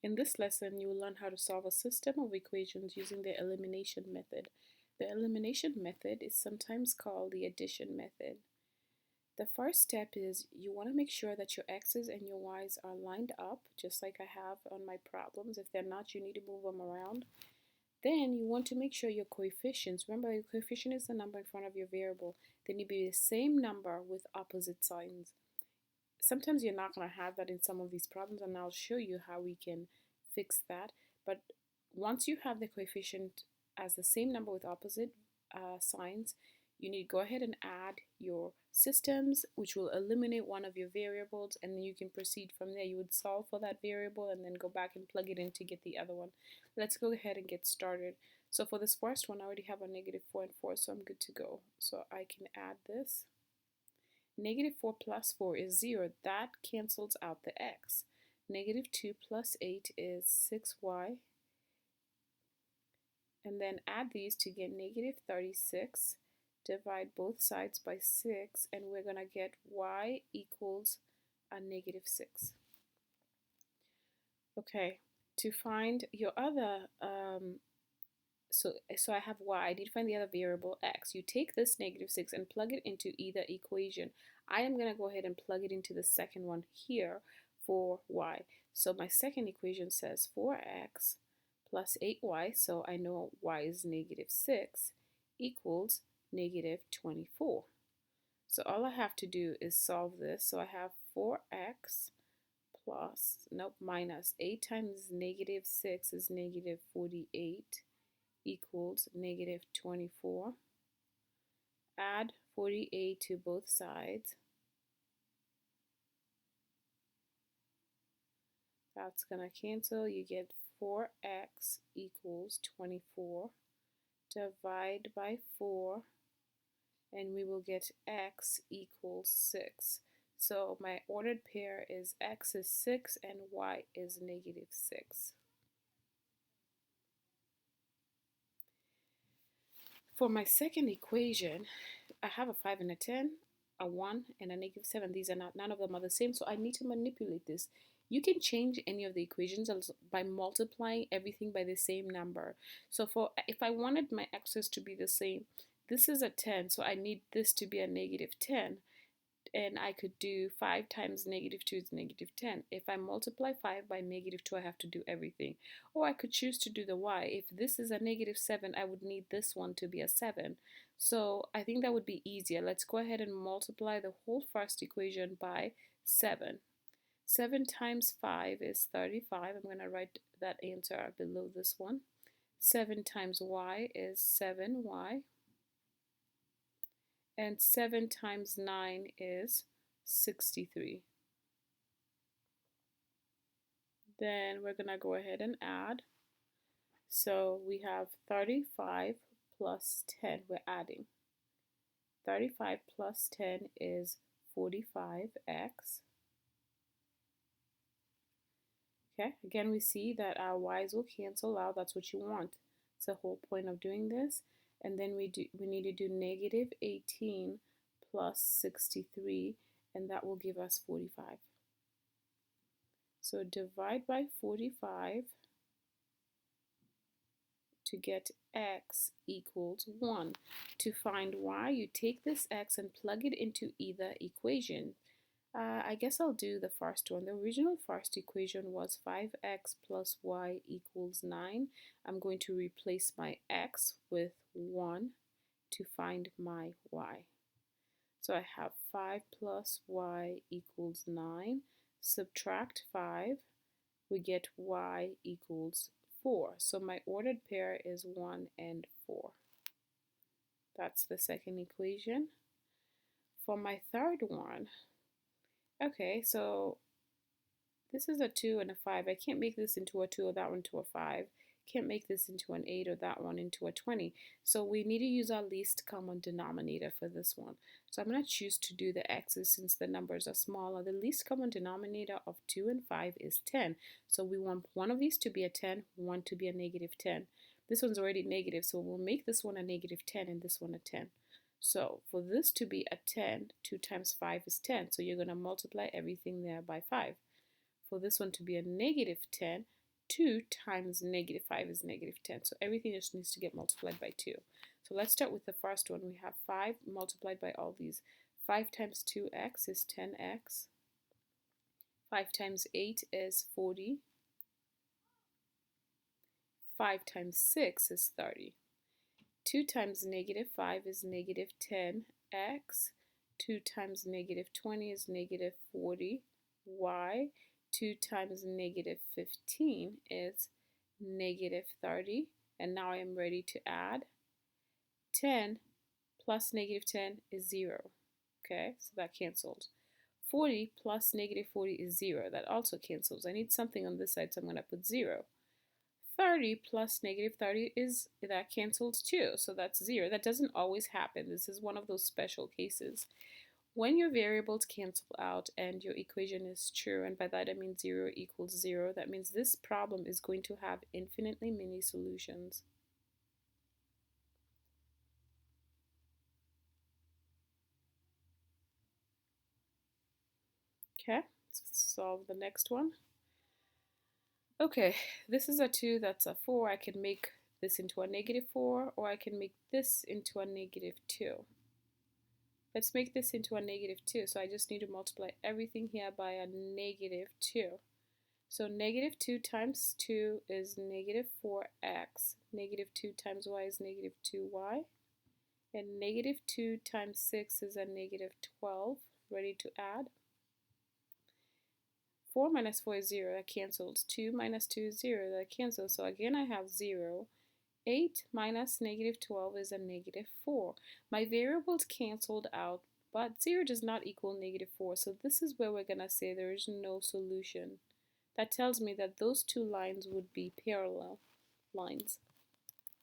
In this lesson, you will learn how to solve a system of equations using the elimination method. The elimination method is sometimes called the addition method. The first step is you want to make sure that your x's and your y's are lined up, just like I have on my problems. If they're not, you need to move them around. Then you want to make sure your coefficients, remember your coefficient is the number in front of your variable, they need to be the same number with opposite signs. Sometimes you're not going to have that in some of these problems, and I'll show you how we can fix that. But once you have the coefficient as the same number with opposite signs, you need to go ahead and add your systems, which will eliminate one of your variables, and then you can proceed from there. You would solve for that variable and then go back and plug it in to get the other one. Let's go ahead and get started. So for this first one, I already have a -4 and 4, so I'm good to go. So I can add this. -4 plus 4 is 0. That cancels out the x. -2 plus 8 is 6y. And then add these to get -36. Divide both sides by 6, and we're going to get y equals a -6. Okay, to find your other, so I have y. I need to find the other variable x. You take this -6 and plug it into either equation. I am going to go ahead and plug it into the second one here for y. So my second equation says 4x plus 8y, so I know y is -6, equals -24. So all I have to do is solve this. So I have 4x minus 8 times -6 is -48 equals -24. Add 48 to both sides. That's going to cancel. You get 4x equals 24. Divide by 4, and we will get x equals 6. So my ordered pair is x is 6 and y is -6. For my second equation, I have a 5 and a 10, a 1 and a -7. These are none of them are the same, so I need to manipulate this. You can change any of the equations by multiplying everything by the same number. So if I wanted my x's to be the same, this is a 10, so I need this to be a -10. And I could do 5 times -2 is -10. If I multiply 5 by -2, I have to do everything. Or I could choose to do the y. If this is a -7, I would need this one to be a 7. So I think that would be easier. Let's go ahead and multiply the whole first equation by 7. 7 times 5 is 35. I'm going to write that answer below this one. 7 times y is 7y. And 7 times 9 is 63. Then we're going to go ahead and add. So we have 35 plus 10. We're adding. 35 plus 10 is 45x. Okay, again we see that our y's will cancel out. That's what you want. It's the whole point of doing this. And then we need to do -18 plus 63, and that will give us 45. So divide by 45 to get x equals 1. To find y, you take this x and plug it into either equation. I guess I'll do the first one. The original first equation was 5x plus y equals 9. I'm going to replace my x with 1 to find my y. So I have 5 plus y equals 9. Subtract 5, we get y equals 4. So my ordered pair is 1 and 4. That's the second equation. For my third one, okay, so this is a 2 and a 5. I can't make this into a 2 or that one to a 5. Can't make this into an 8 or that one into a 20. So we need to use our least common denominator for this one. So I'm going to choose to do the x's since the numbers are smaller. The least common denominator of 2 and 5 is 10. So we want one of these to be a 10, one to be a -10. This one's already negative, so we'll make this one a -10 and this one a 10. So for this to be a 10, 2 times 5 is 10. So you're going to multiply everything there by 5. For this one to be a -10, 2 times negative 5 is negative 10. So everything just needs to get multiplied by 2. So let's start with the first one. We have 5 multiplied by all these. 5 times 2x is 10x. 5 times 8 is 40. 5 times 6 is 30. 2 times negative 5 is negative 10x. 2 times negative 20 is negative 40y. 2 times negative 15 is negative 30. And now I am ready to add. 10 plus negative 10 is 0. Okay, so that cancels. 40 plus negative 40 is 0. That also cancels. I need something on this side, so I'm going to put 0. 30 plus negative 30 is, that cancels too, so that's 0. That doesn't always happen. This is one of those special cases. When your variables cancel out and your equation is true, and by that I mean 0 equals 0, that means this problem is going to have infinitely many solutions. Okay, let's solve the next one. Okay, this is a 2, that's a 4. I can make this into a negative 4, or I can make this into a negative 2. Let's make this into a negative 2. So I just need to multiply everything here by a negative 2. So negative 2 times 2 is negative 4x. Negative 2 times y is negative 2y. And negative 2 times 6 is a negative 12. Ready to add. 4 minus 4 is 0. That cancels. 2 minus 2 is 0. That cancels. So again I have 0. 8 minus negative 12 is a negative 4. My variables canceled out, but 0 does not equal negative 4. So this is where we're going to say there is no solution. That tells me that those two lines would be parallel lines.